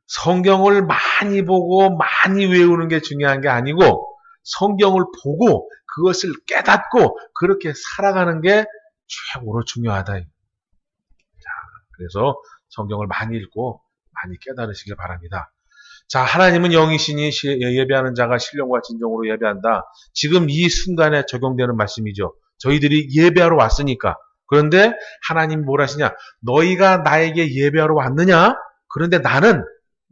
성경을 많이 보고 많이 외우는 게 중요한 게 아니고 성경을 보고 그것을 깨닫고 그렇게 살아가는 게 최고로 중요하다. 자, 그래서 성경을 많이 읽고 많이 깨달으시길 바랍니다. 자, 하나님은 영이시니 예배하는 자가 신령과 진정으로 예배한다. 지금 이 순간에 적용되는 말씀이죠. 저희들이 예배하러 왔으니까. 그런데 하나님 뭘 하시냐? 너희가 나에게 예배하러 왔느냐? 그런데 나는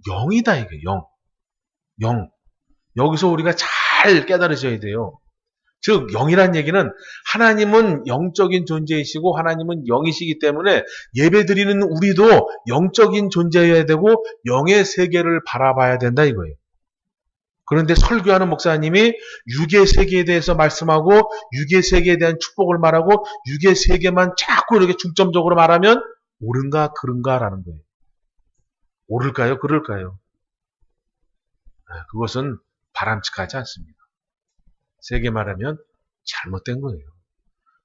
영이다, 이게 영. 여기서 우리가 잘 깨달으셔야 돼요. 즉, 영이란 얘기는 하나님은 영적인 존재이시고 하나님은 영이시기 때문에 예배드리는 우리도 영적인 존재여야 되고 영의 세계를 바라봐야 된다 이거예요. 그런데 설교하는 목사님이 육의 세계에 대해서 말씀하고 육의 세계에 대한 축복을 말하고 육의 세계만 자꾸 이렇게 중점적으로 말하면 옳은가 그른가라는 거예요. 옳을까요? 그럴까요? 그것은 바람직하지 않습니다. 세게 말하면 잘못된 거예요.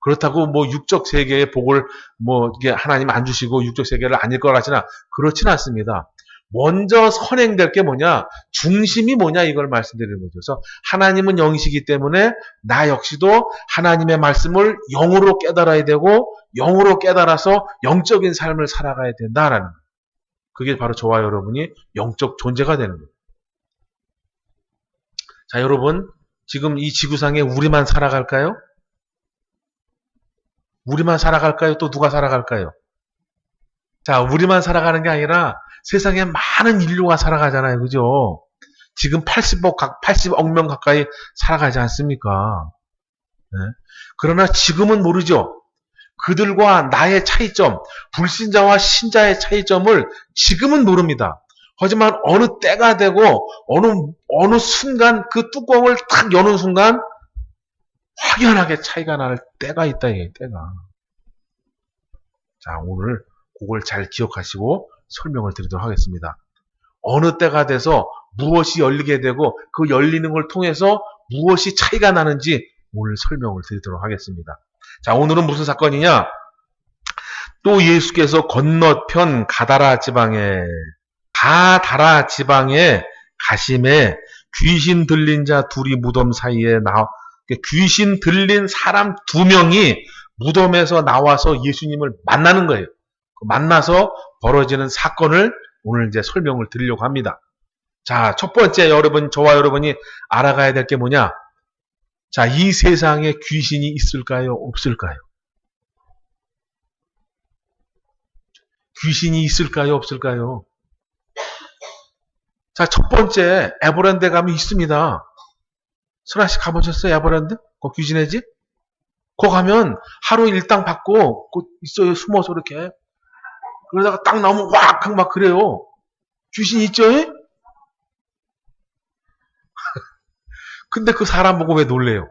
그렇다고 뭐 육적 세계의 복을 뭐 이게 하나님 안 주시고 육적 세계를 안 일거라시나 그렇진 않습니다. 먼저 선행될 게 뭐냐? 중심이 뭐냐? 이걸 말씀드리는 거죠. 그래서 하나님은 영이시기 때문에 나 역시도 하나님의 말씀을 영으로 깨달아야 되고 영으로 깨달아서 영적인 삶을 살아가야 된다라는 거예요. 그게 바로 저와 여러분이 영적 존재가 되는 거예요. 자, 여러분 지금 이 지구상에 우리만 살아갈까요? 우리만 살아갈까요? 또 누가 살아갈까요? 자, 우리만 살아가는 게 아니라 세상에 많은 인류가 살아가잖아요. 그죠? 지금 80억 명 가까이 살아가지 않습니까? 네. 그러나 지금은 모르죠. 그들과 나의 차이점, 불신자와 신자의 차이점을 지금은 모릅니다. 하지만 어느 때가 되고 어느 순간 그 뚜껑을 탁 여는 순간 확연하게 차이가 날 때가 있다. 이게 때가. 자, 오늘 그걸 잘 기억하시고 설명을 드리도록 하겠습니다. 어느 때가 돼서 무엇이 열리게 되고 그 열리는 걸 통해서 무엇이 차이가 나는지 오늘 설명을 드리도록 하겠습니다. 자, 오늘은 무슨 사건이냐? 또 예수께서 건너편 가다라 지방에 가심에 귀신 들린 자 둘이 무덤 사이에 귀신 들린 사람 2명이 무덤에서 나와서 예수님을 만나는 거예요. 만나서 벌어지는 사건을 오늘 이제 설명을 드리려고 합니다. 자, 첫 번째 저와 여러분이 알아가야 될 게 뭐냐? 자, 이 세상에 귀신이 있을까요? 없을까요? 귀신이 있을까요? 없을까요? 자, 첫 번째 에버랜드에 가면 있습니다. 설아씨 가보셨어요? 에버랜드? 거 귀신의 집? 거 가면 하루 일당 받고 거 있어요. 숨어서 이렇게. 그러다가 딱 나오면 왁! 막 그래요. 귀신 있죠? 근데 그 사람 보고 왜 놀래요?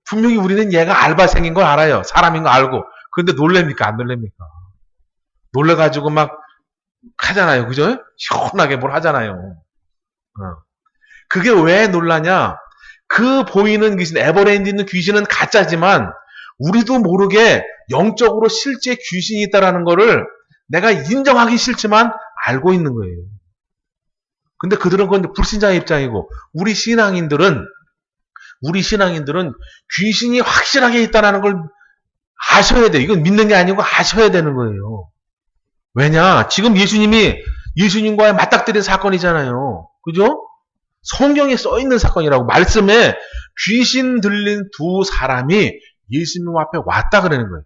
분명히 우리는 얘가 알바생인 걸 알아요. 사람인 거 알고. 근데 놀랍니까? 안 놀랍니까? 놀래가지고 막 하잖아요. 그죠? 시원하게 뭘 하잖아요. 그게 왜 놀라냐? 그 보이는 귀신, 에버랜드 있는 귀신은 가짜지만 우리도 모르게 영적으로 실제 귀신이 있다는 거를 내가 인정하기 싫지만 알고 있는 거예요. 근데 그들은 그건 불신자의 입장이고 우리 신앙인들은 귀신이 확실하게 있다는 걸 아셔야 돼요. 이건 믿는 게 아니고 아셔야 되는 거예요. 왜냐? 지금 예수님과의 맞닥뜨린 사건이잖아요. 그죠? 성경에 써 있는 사건이라고. 말씀에 귀신 들린 2 사람이 예수님 앞에 왔다 그러는 거예요.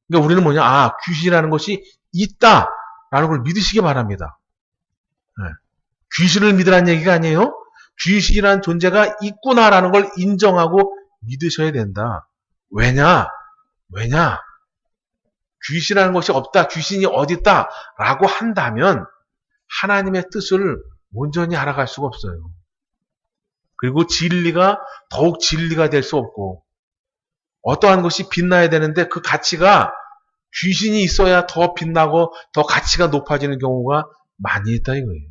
그러니까 우리는 뭐냐? 아, 귀신이라는 것이 있다라는 걸 믿으시기 바랍니다. 네. 귀신을 믿으라는 얘기가 아니에요. 귀신이라는 존재가 있구나라는 걸 인정하고 믿으셔야 된다. 왜냐? 귀신이라는 것이 없다, 귀신이 어디 있다 라고 한다면 하나님의 뜻을 온전히 알아갈 수가 없어요. 그리고 진리가 더욱 진리가 될 수 없고 어떠한 것이 빛나야 되는데 그 가치가 귀신이 있어야 더 빛나고 더 가치가 높아지는 경우가 많이 있다 이거예요.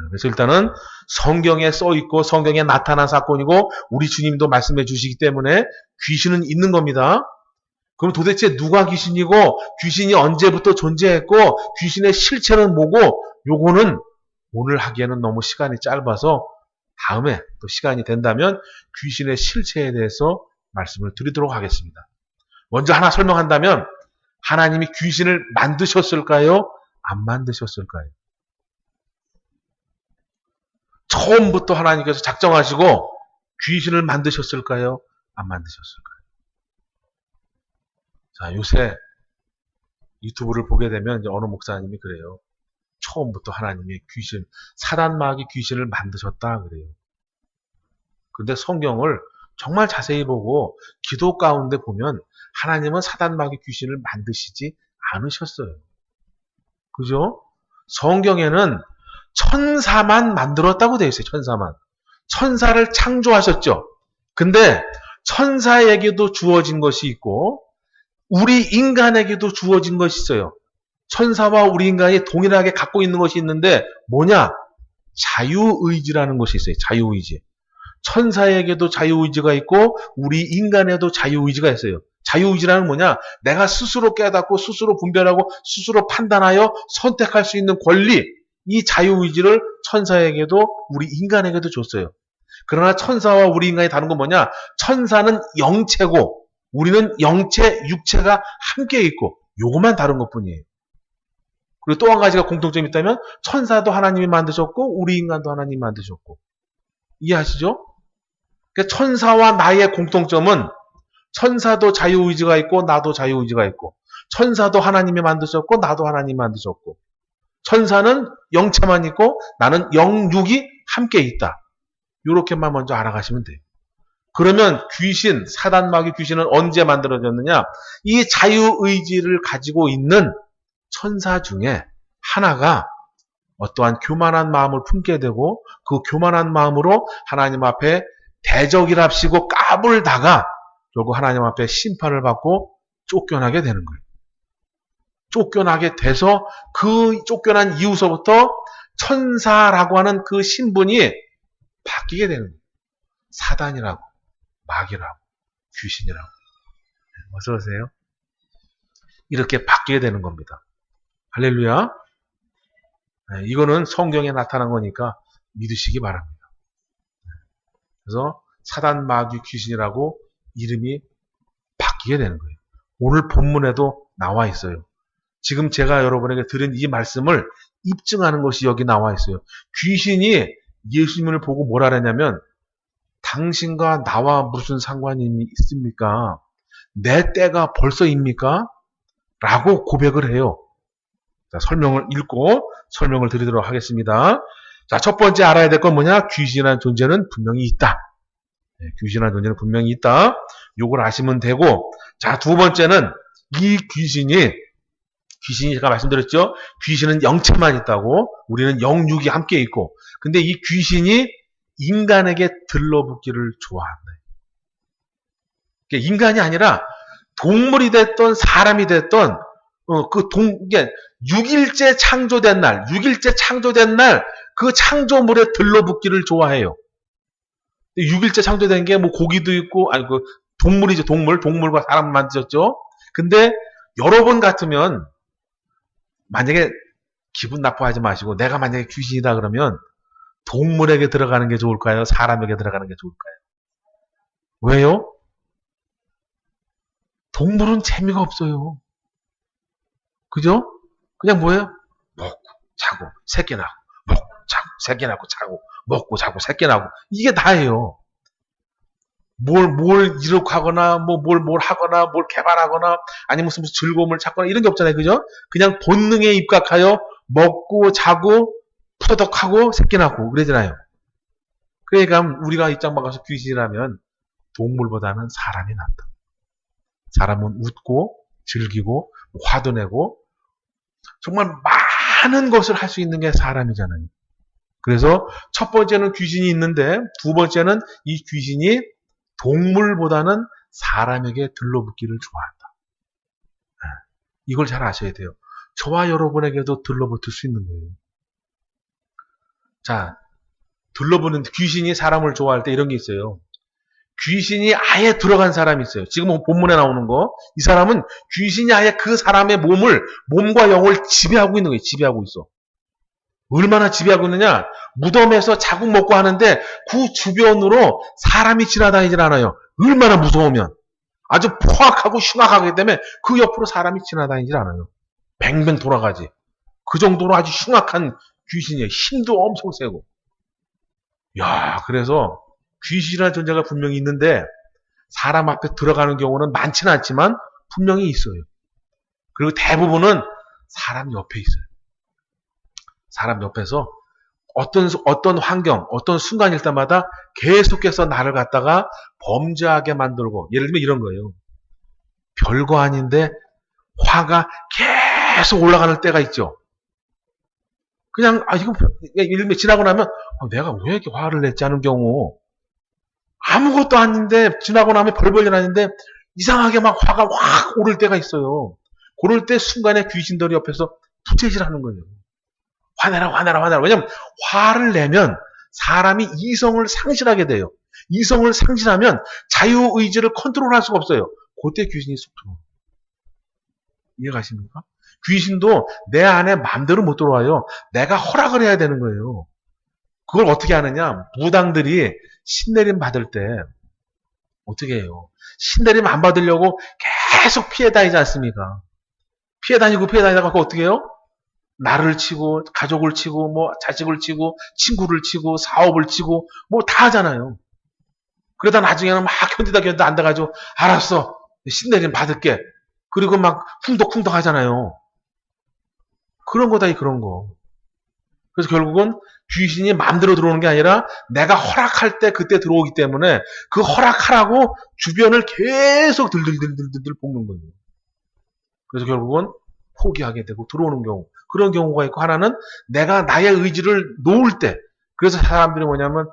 그래서 일단은 성경에 써 있고 성경에 나타난 사건이고 우리 주님도 말씀해 주시기 때문에 귀신은 있는 겁니다. 그럼 도대체 누가 귀신이고 귀신이 언제부터 존재했고 귀신의 실체는 뭐고 요거는 오늘 하기에는 너무 시간이 짧아서 다음에 또 시간이 된다면 귀신의 실체에 대해서 말씀을 드리도록 하겠습니다. 먼저 하나 설명한다면 하나님이 귀신을 만드셨을까요? 안 만드셨을까요? 처음부터 하나님께서 작정하시고 귀신을 만드셨을까요? 안 만드셨을까요? 자, 요새 유튜브를 보게 되면 이제 어느 목사님이 그래요. 처음부터 하나님이 귀신, 사단 마귀 귀신을 만드셨다 그래요. 근데 성경을 정말 자세히 보고 기도 가운데 보면 하나님은 사단 마귀 귀신을 만드시지 않으셨어요. 그죠? 성경에는 천사만 만들었다고 되어 있어요. 천사만. 천사를 창조하셨죠. 근데 천사에게도 주어진 것이 있고 우리 인간에게도 주어진 것이 있어요. 천사와 우리 인간이 동일하게 갖고 있는 것이 있는데 뭐냐? 자유의지라는 것이 있어요. 자유의지. 천사에게도 자유의지가 있고 우리 인간에도 자유의지가 있어요. 자유의지라는 뭐냐? 내가 스스로 깨닫고 스스로 분별하고 스스로 판단하여 선택할 수 있는 권리, 이 자유의지를 천사에게도 우리 인간에게도 줬어요. 그러나 천사와 우리 인간이 다른 건 뭐냐? 천사는 영체고 우리는 영체, 육체가 함께 있고 요것만 다른 것뿐이에요. 그리고 또 한 가지가 공통점이 있다면 천사도 하나님이 만드셨고 우리 인간도 하나님이 만드셨고 이해하시죠? 그러니까 천사와 나의 공통점은 천사도 자유의지가 있고 나도 자유의지가 있고 천사도 하나님이 만드셨고 나도 하나님이 만드셨고 천사는 영체만 있고 나는 영육이 함께 있다. 이렇게만 먼저 알아가시면 돼요. 그러면 귀신, 사단 마귀 귀신은 언제 만들어졌느냐? 이 자유의지를 가지고 있는 천사 중에 하나가 어떠한 교만한 마음을 품게 되고 그 교만한 마음으로 하나님 앞에 대적이랍시고 까불다가 결국 하나님 앞에 심판을 받고 쫓겨나게 되는 거예요. 쫓겨나게 돼서 그 쫓겨난 이후서부터 천사라고 하는 그 신분이 바뀌게 되는 거예요. 사단이라고, 마귀라고, 귀신이라고. 어서 오세요. 이렇게 바뀌게 되는 겁니다. 할렐루야. 이거는 성경에 나타난 거니까 믿으시기 바랍니다. 그래서 사단, 마귀, 귀신이라고 이름이 바뀌게 되는 거예요. 오늘 본문에도 나와 있어요. 지금 제가 여러분에게 드린 이 말씀을 입증하는 것이 여기 나와 있어요. 귀신이 예수님을 보고 뭐라 그랬냐면 당신과 나와 무슨 상관이 있습니까? 내 때가 벌써입니까? 라고 고백을 해요. 자, 설명을 읽고 설명을 드리도록 하겠습니다. 자, 첫 번째 알아야 될 건 뭐냐? 귀신이라는 존재는 분명히 있다. 네, 귀신이라는 존재는 분명히 있다. 요걸 아시면 되고, 자, 두 번째는 이 귀신이 제가 말씀드렸죠? 귀신은 영체만 있다고, 우리는 영육이 함께 있고, 근데 이 귀신이 인간에게 들러붙기를 좋아한다. 그러니까 인간이 아니라 동물이 됐던 사람이 됐던 이게 6일째 창조된 날, 그 창조물에 들러붙기를 좋아해요. 6일째 창조된 게 뭐 고기도 있고, 아니, 동물이죠, 동물과 사람을 만드셨죠? 근데 여러분 같으면, 만약에 기분 나빠하지 마시고, 내가 만약에 귀신이다 그러면, 동물에게 들어가는 게 좋을까요? 사람에게 들어가는 게 좋을까요? 왜요? 동물은 재미가 없어요. 그죠? 그냥 뭐예요? 먹고, 자고, 새끼 나고, 먹고, 자고, 새끼 나고, 자고, 먹고, 자고, 새끼 나고. 이게 다예요. 뭘 이룩 하거나, 뭘 하거나, 뭘 개발하거나, 아니면 무슨 즐거움을 찾거나, 이런 게 없잖아요. 그죠? 그냥 본능에 입각하여 먹고, 자고, 푸덕하고, 새끼 나고, 그러잖아요. 그러니까 우리가 입장 바꿔서 귀신이라면 동물보다는 사람이 낫다. 사람은 웃고, 즐기고, 화도 내고, 정말 많은 것을 할 수 있는 게 사람이잖아요. 그래서 첫 번째는 귀신이 있는데 두 번째는 이 귀신이 동물보다는 사람에게 들러붙기를 좋아한다. 이걸 잘 아셔야 돼요. 저와 여러분에게도 들러붙을 수 있는 거예요. 자, 들러붙는 귀신이 사람을 좋아할 때 이런 게 있어요. 귀신이 아예 들어간 사람이 있어요. 지금 본문에 나오는 거. 이 사람은 귀신이 아예 그 사람의 몸과 영을 지배하고 있는 거예요. 지배하고 있어. 얼마나 지배하고 있느냐? 무덤에서 자국 먹고 하는데 그 주변으로 사람이 지나다니질 않아요. 얼마나 무서우면. 아주 포악하고 흉악하기 때문에 그 옆으로 사람이 지나다니질 않아요. 뱅뱅 돌아가지. 그 정도로 아주 흉악한 귀신이에요. 힘도 엄청 세고. 야, 그래서 귀신이라는 존재가 분명히 있는데 사람 앞에 들어가는 경우는 많지는 않지만 분명히 있어요. 그리고 대부분은 사람 옆에 있어요. 사람 옆에서 어떤 환경, 어떤 순간일 때마다 계속해서 나를 갖다가 범죄하게 만들고, 예를 들면 이런 거예요. 별거 아닌데 화가 계속 올라가는 때가 있죠. 그냥 이거 일면 지나고 나면 내가 왜 이렇게 화를 냈지 하는 경우, 아무것도 아닌데 지나고 나면 별볼일 아닌데 이상하게 막 화가 확 오를 때가 있어요. 그럴 때 순간에 귀신들이 옆에서 부채질하는 거예요. 화내라, 화내라, 화내라. 왜냐면 화를 내면 사람이 이성을 상실하게 돼요. 이성을 상실하면 자유의지를 컨트롤할 수가 없어요. 그때 귀신이 쏙 들어와요. 이해가십니까? 귀신도 내 안에 마음대로 못 들어와요. 내가 허락을 해야 되는 거예요. 그걸 어떻게 하느냐? 무당들이 신내림 받을 때 어떻게 해요? 신내림 안 받으려고 계속 피해 다니지 않습니까? 피해 다니다가 그거 어떻게 해요? 나를 치고 가족을 치고 뭐 자식을 치고 친구를 치고 사업을 치고 뭐 다 하잖아요. 그러다 나중에는 막 견디다 안 돼가지고 알았어, 신내림 받을게. 그리고 막 쿵덕쿵덕 하잖아요. 그런 거다, 그런 거. 그래서 결국은 귀신이 마음대로 들어오는 게 아니라 내가 허락할 때 그때 들어오기 때문에 그 허락하라고 주변을 계속 들들들들들 볶는 거예요. 그래서 결국은 포기하게 되고 들어오는 경우, 그런 경우가 있고, 하나는 내가 나의 의지를 놓을 때, 그래서 사람들이 뭐냐면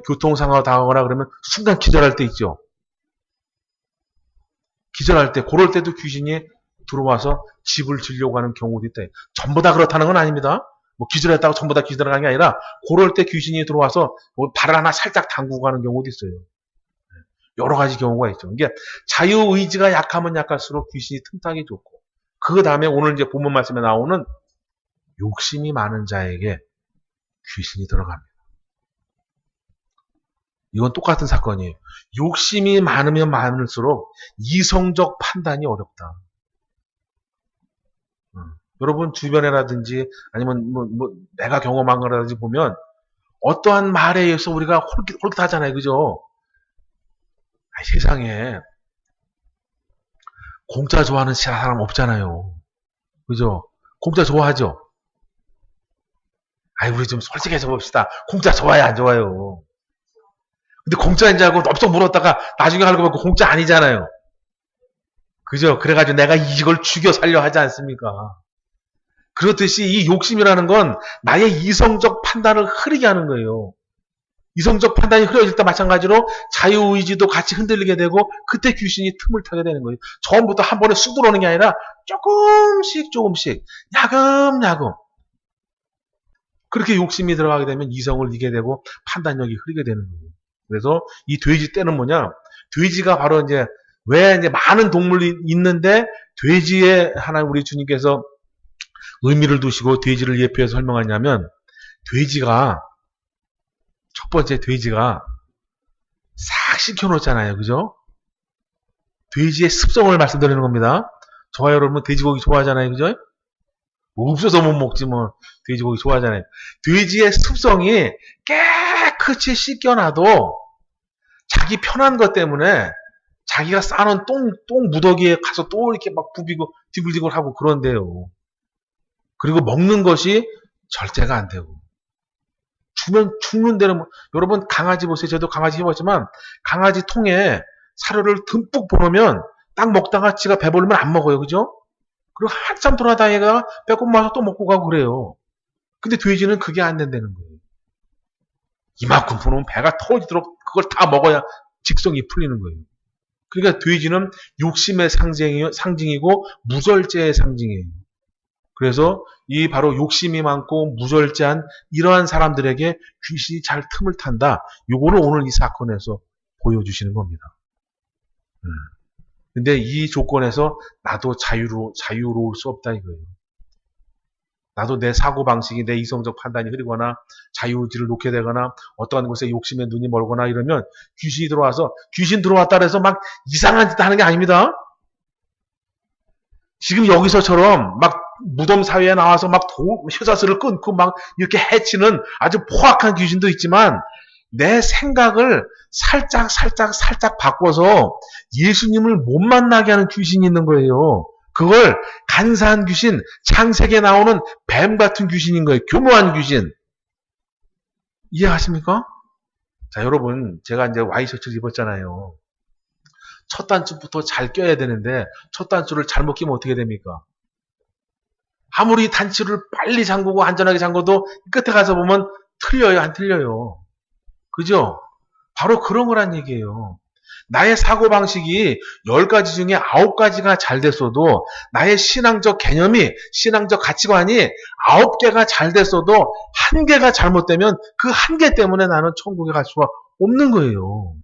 교통사고가 당하거나 그러면 순간 기절할 때 있죠. 기절할 때, 그럴 때도 귀신이 들어와서 집을 지려고 하는 경우도 있다. 전부 다 그렇다는 건 아닙니다. 뭐 기절했다고 전부 다 기절하는 게 아니라 그럴 때 귀신이 들어와서 뭐 발을 하나 살짝 담그고 가는 경우도 있어요. 여러 가지 경우가 있죠. 이게 자유의지가 약하면 약할수록 귀신이 틈타기 좋고, 그 다음에 오늘 이제 본문 말씀에 나오는 욕심이 많은 자에게 귀신이 들어갑니다. 이건 똑같은 사건이에요. 욕심이 많으면 많을수록 이성적 판단이 어렵다. 여러분 주변에라든지 아니면 뭐 내가 경험한 거라든지 보면 어떠한 말에 의해서 우리가 홀깃하잖아요. 그죠? 세상에 공짜 좋아하는 사람 없잖아요. 그죠? 공짜 좋아하죠? 우리 좀 솔직해져 봅시다. 공짜 좋아요, 안 좋아요? 근데 공짜인 줄 알고 엄청 물었다가 나중에 알고 보니까 공짜 아니잖아요. 그죠? 그래가지고 내가 이걸 죽여 살려 하지 않습니까? 그렇듯이 이 욕심이라는 건 나의 이성적 판단을 흐리게 하는 거예요. 이성적 판단이 흐려질 때 마찬가지로 자유의지도 같이 흔들리게 되고, 그때 귀신이 틈을 타게 되는 거예요. 처음부터 한 번에 쑥 들어오는 게 아니라 조금씩 야금야금 그렇게 욕심이 들어가게 되면 이성을 잃게 되고 판단력이 흐리게 되는 거예요. 그래서 이 돼지 떼는 뭐냐? 돼지가 바로 이제 왜 이제 많은 동물이 있는데 돼지에 하나 우리 주님께서 의미를 두시고 돼지를 예표해서 설명하냐면, 돼지가 첫 번째 돼지가 싹 씻겨놓잖아요. 그죠? 돼지의 습성을 말씀드리는 겁니다. 저와 여러분 돼지고기 좋아하잖아요. 그죠? 뭐 없어서 못 먹지 뭐 돼지고기 좋아하잖아요. 돼지의 습성이 깨끗이 씻겨놔도 자기 편한 것 때문에 자기가 싸놓은 똥 무더기에 가서 또 이렇게 막 부비고 디굴디굴하고 그런데요. 그리고 먹는 것이 절제가 안 되고 주면 죽는 데는 여러분 강아지 보세요. 저도 강아지 키워봤지만 강아지 통에 사료를 듬뿍 부으면 딱 먹다가 지가 배부르면 안 먹어요. 그죠? 그리고 한참 돌아다니다가 배고프 마서 또 먹고 가고 그래요. 근데 돼지는 그게 안 된다는 거예요. 이만큼 부으면 배가 터지도록 그걸 다 먹어야 직성이 풀리는 거예요. 그러니까 돼지는 욕심의 상징이고 무절제의 상징이에요. 그래서 이 바로 욕심이 많고 무절제한 이러한 사람들에게 귀신이 잘 틈을 탄다. 요거를 오늘 이 사건에서 보여주시는 겁니다. 근데 이 조건에서 나도 자유로울 수 없다 이거예요. 나도 내 사고방식이 내 이성적 판단이 흐리거나 자유의지를 놓게 되거나 어떠한 것에 욕심에 눈이 멀거나 이러면 귀신이 들어와서 귀신 들어왔다 해서 막 이상한 짓 하는 게 아닙니다. 지금 여기서처럼 막 무덤 사회에 나와서 막 효자스를 끊고 막 이렇게 해치는 아주 포악한 귀신도 있지만 내 생각을 살짝 바꿔서 예수님을 못 만나게 하는 귀신이 있는 거예요. 그걸 간사한 귀신, 창세기에 나오는 뱀 같은 귀신인 거예요. 교묘한 귀신. 이해하십니까? 자, 여러분, 제가 이제 와이셔츠를 입었잖아요. 첫 단추부터 잘 껴야 되는데 첫 단추를 잘못 끼면 어떻게 됩니까? 아무리 단추를 빨리 잠그고 안전하게 잠궈도 끝에 가서 보면 틀려요, 안 틀려요. 그죠? 바로 그런 거란 얘기예요. 나의 사고방식이 10가지 중에 9가지가 잘 됐어도 나의 신앙적 개념이, 신앙적 가치관이 9개가 잘 됐어도 1개가 잘못되면 그 1개 때문에 나는 천국에 갈 수가 없는 거예요.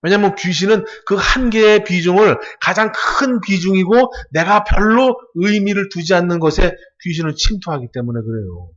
왜냐면 귀신은 그 1개의 비중을 가장 큰 비중이고 내가 별로 의미를 두지 않는 것에 귀신을 침투하기 때문에 그래요.